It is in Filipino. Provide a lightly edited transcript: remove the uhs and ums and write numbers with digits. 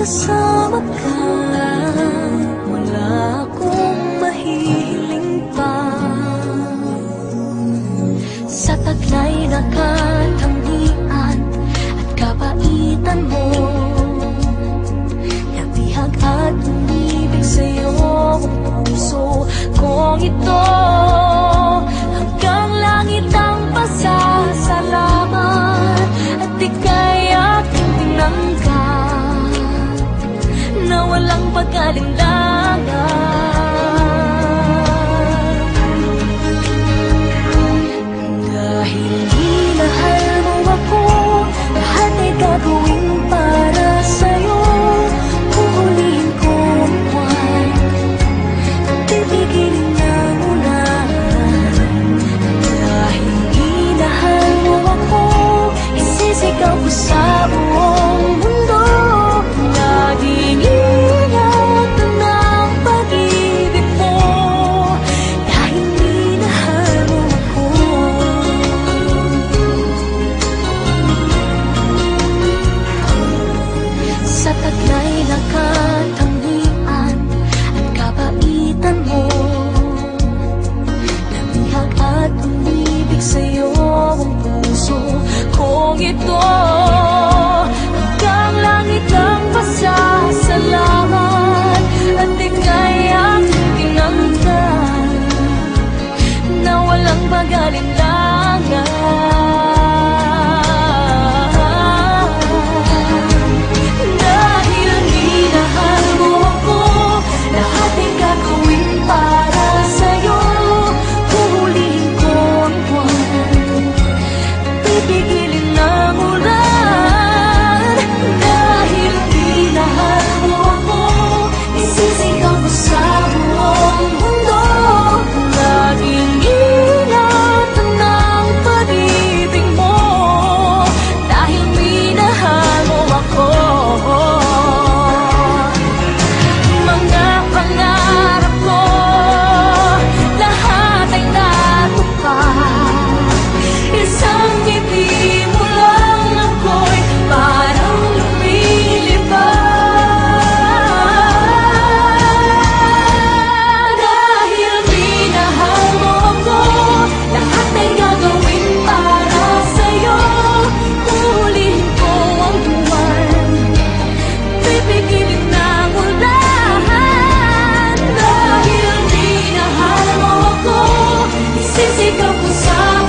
kasama ka, wala akong mahihiling pa. Sa taglay na katangian at kabaitan mo, nabihag at umibig sa'yo ang puso kong ito. Hanggang langit ang pasasalamat at ika'y aking tinangkat na walang pag-alinlangan. Dahil minahal mo ako, lahat ay gagawin para sa'yo. Huhulihin ko ang buwan, titigilin ng ulan. Dahil minahal mo ako, isisigaw ko sa buong mundo. Laging ingatan ng pag-ibig mo, dahil minahal mo ako. Sa taglay na katangian at kabaitan mo, nabihag at umibig sa'yo ang puso kong ito. Hanggang langit ang pasasalamat at ika'y aking tinangkat na walang pag-alinlangan. Dahil minahal mo ako, lahat ay gagawin para sa'yo. Huhulihin ko ang buwan, pipigilin ng ulan. Dahil minahal mo ako, isisigaw ko sa buong mundo. Laging ingatan ng pag-ibig mo, dahil minahal mo ako. Mga pangarap ko, lahat ay natupad. Isang ngiti mo lang ako'y parang lumilipad. Dahil minahal mo ako, lahat ay gagawin para sa'yo. Huhulihin ko ang buwan, pipigilin ng ulan. Dahil minahal mo ako, isisigaw ko sa